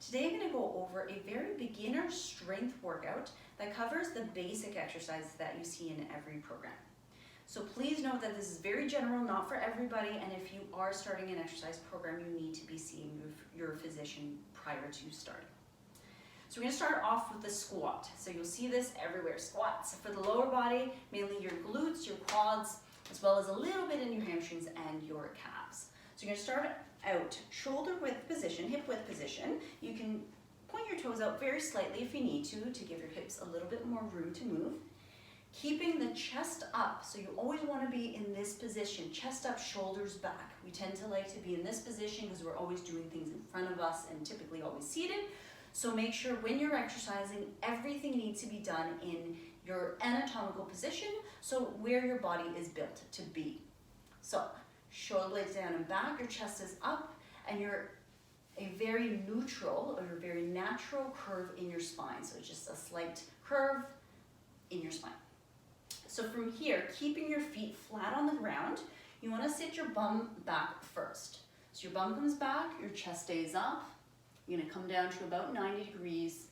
Today I'm going to go over a very beginner strength workout that covers the basic exercises that you see in every program. So please note that this is very general, not for everybody, and if you are starting an exercise program, you need to be seeing your physician prior to starting. So we're going to start off with the squat. So you'll see this everywhere, squats. For the lower body, mainly your glutes, your quads, as well as a little bit in your hamstrings and your calves. So you're going to start out shoulder width position, hip width position. You can point your toes out very slightly if you need to give your hips a little bit more room to move. Keeping the chest up, so you always want to be in this position, chest up, shoulders back. We tend to like to be in this position because we're always doing things in front of us and typically always seated. So make sure when you're exercising, everything needs to be done in your anatomical position, so where your body is built to be. So shoulder blades down and back, your chest is up, and you're a very neutral or a very natural curve in your spine. So it's just a slight curve in your spine. So from here, keeping your feet flat on the ground, you want to sit your bum back first. So your bum comes back, your chest stays up. You're going to come down to about 90 degrees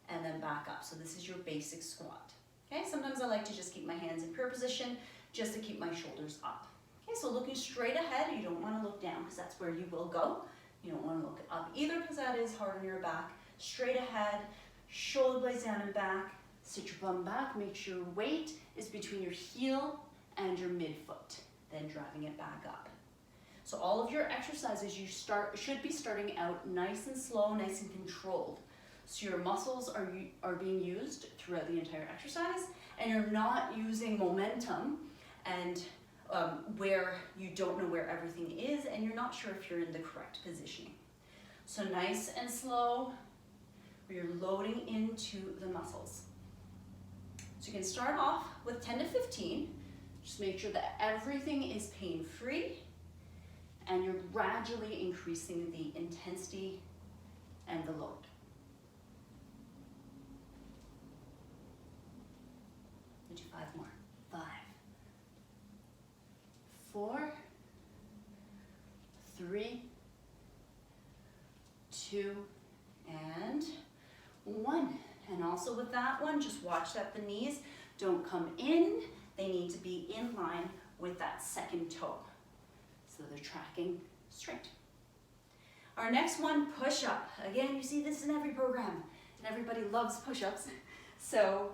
and then back up. So this is your basic squat. Okay, sometimes I like to just keep my hands in prayer position just to keep my shoulders up. Okay, so looking straight ahead, you don't want to look down because that's where you will go. You don't want to look up either because that is hard on your back. Straight ahead, shoulder blades down and back. Sit your bum back, make sure your weight is between your heel and your midfoot, then driving it back up. So all of your exercises should be starting out nice and slow, nice and controlled. So your muscles are being used throughout the entire exercise, and you're not using momentum and where you don't know where everything is and you're not sure if you're in the correct positioning. So nice and slow, where you're loading into the muscles. So you can start off with 10 to 15. Just make sure that everything is pain-free and you're gradually increasing the intensity and the load. We'll do 5 more. 5, 4, 3, 2, and 1. And also with that one, just watch that the knees don't come in. They need to be in line with that second toe. So they're tracking straight. Our next one, push-up. Again, you see this in every program, and everybody loves push-ups. So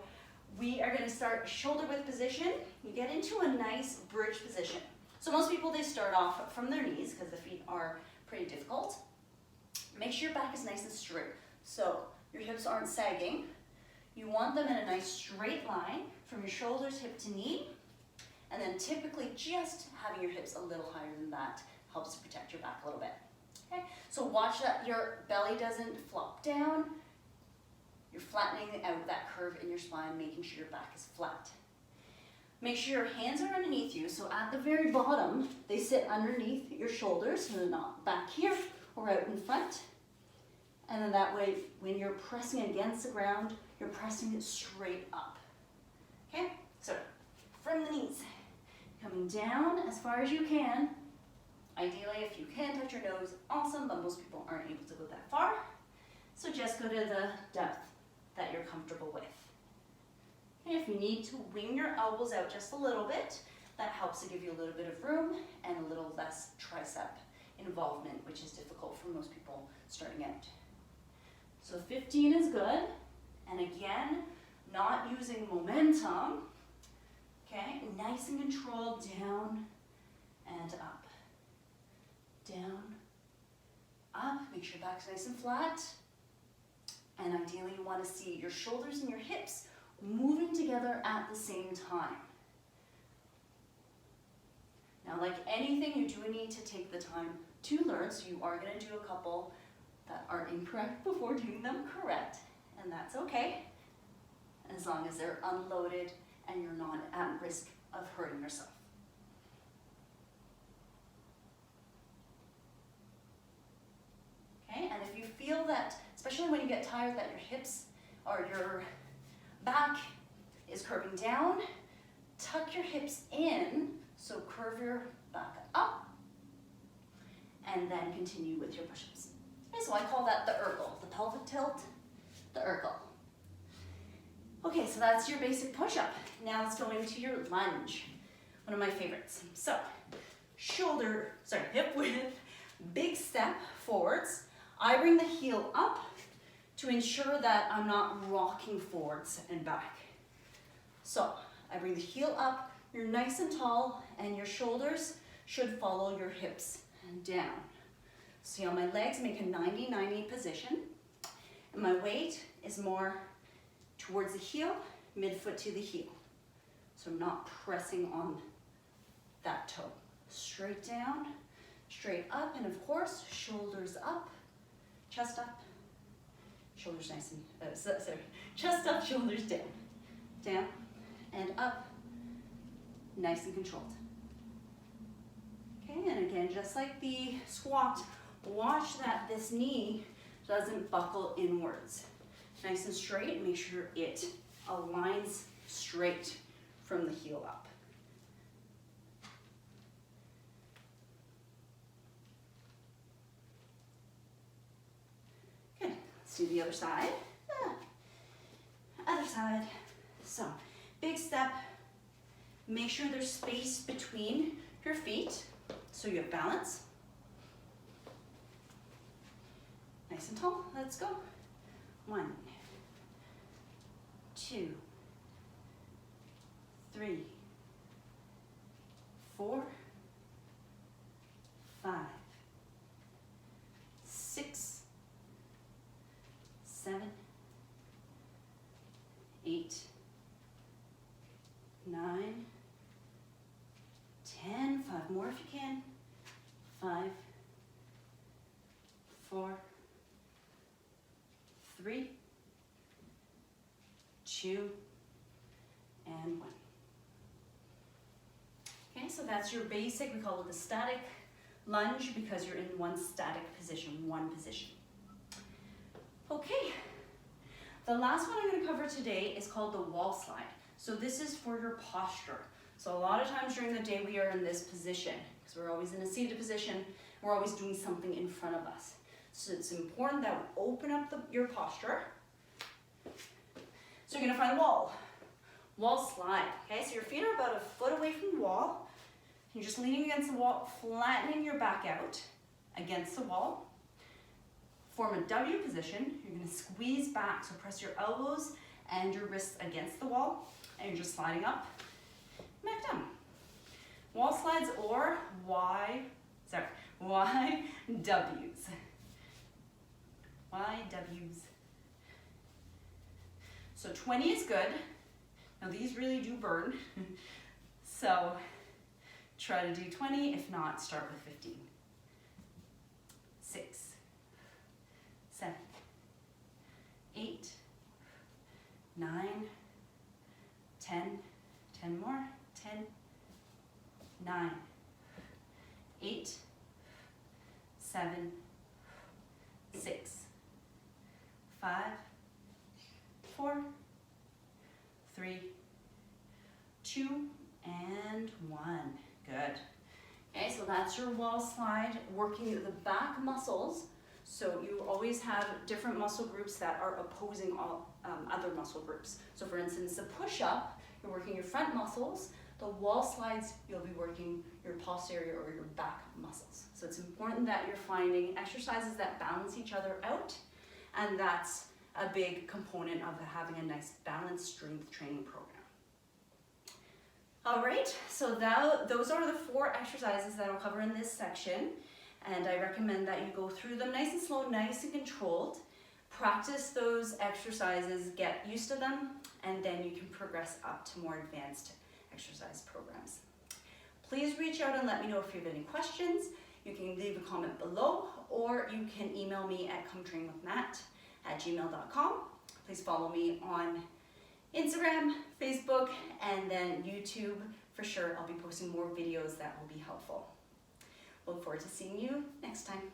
we are going to start shoulder width position. You get into a nice bridge position. So most people, they start off from their knees because the feet are pretty difficult. Make sure your back is nice and straight. So your hips aren't sagging. You want them in a nice straight line from your shoulders, hip to knee. And then typically just having your hips a little higher than that helps to protect your back a little bit. Okay? So watch that your belly doesn't flop down. You're flattening out that curve in your spine, making sure your back is flat. Make sure your hands are underneath you. So at the very bottom, they sit underneath your shoulders, so they're not back here or out in front. And then that way, when you're pressing against the ground, you're pressing it straight up. Okay? So from the knees, coming down as far as you can. Ideally, if you can touch your nose, awesome, but most people aren't able to go that far. So just go to the depth that you're comfortable with. And if you need to wing your elbows out just a little bit, that helps to give you a little bit of room and a little less tricep involvement, which is difficult for most people starting out. So 15 is good. And again, not using momentum. Okay, nice and controlled, down and up. Down, up, make sure your back's nice and flat. And ideally you want to see your shoulders and your hips moving together at the same time. Now, like anything, you do need to take the time to learn, so you are going to do a couple that are incorrect before doing them correct, and that's okay, as long as they're unloaded and you're not at risk of hurting yourself. Okay, and if you feel that, especially when you get tired, that your hips or your back is curving down, tuck your hips in, so curve your back up, and then continue with your push-ups. Okay, so I call that the Urkel, the pelvic tilt, the Urkel. Okay, so that's your basic push-up. Now let's go into your lunge, one of my favorites. So, hip width, big step forwards. I bring the heel up to ensure that I'm not rocking forwards and back. So, I bring the heel up, you're nice and tall, and your shoulders should follow your hips and down. See how my legs make a 90-90 position, and my weight is more towards the heel, midfoot to the heel. So I'm not pressing on that toe. Straight down, straight up, and of course, shoulders up, chest up, shoulders nice and, chest up, shoulders down, down, and up, nice and controlled. Okay, and again, just like the squat, watch that this knee doesn't buckle inwards. Nice and straight, make sure it aligns straight from the heel up. Good, let's do the other side. Other side. So, big step, make sure there's space between your feet so you have balance. Nice and tall, let's go. 1, 2, 3, 4, 5, 6, 7, 8, 9, 10, 5 more if you can, 5, 4, 3, 2, and 1. Okay, so that's your basic, we call it the static lunge because you're in one static position, one position. Okay, the last one I'm going to cover today is called the wall slide. So this is for your posture. So a lot of times during the day we are in this position because we're always in a seated position, we're always doing something in front of us. So it's important that we open up your posture. So you're gonna find a wall slide, okay? So your feet are about a foot away from the wall. You're just leaning against the wall, flattening your back out against the wall. Form a W position. You're gonna squeeze back, so press your elbows and your wrists against the wall, and you're just sliding up, back down. Wall slides or YWs. YWs. So 20 is good. Now these really do burn. So try to do 20, if not, start with 15. 6, 7, 8, 9, 10, 10 more, 10, 9, 8, 7, 6, 5, 4, 3, 2, and 1. Good. Okay, so that's your wall slide, working the back muscles. So you always have different muscle groups that are opposing all other muscle groups. So for instance, the push-up, you're working your front muscles. The wall slides, you'll be working your posterior or your back muscles. So it's important that you're finding exercises that balance each other out, and that's a big component of having a nice balanced strength training program. All right, so those are the 4 exercises that I'll cover in this section, and I recommend that you go through them nice and slow, nice and controlled. Practice those exercises, get used to them, and then you can progress up to more advanced exercise programs. Please reach out and let me know if you have any questions. You can leave a comment below, or you can email me at cometrainwithmat@gmail.com. Please follow me on Instagram, Facebook, and then YouTube. For sure, I'll be posting more videos that will be helpful. Look forward to seeing you next time.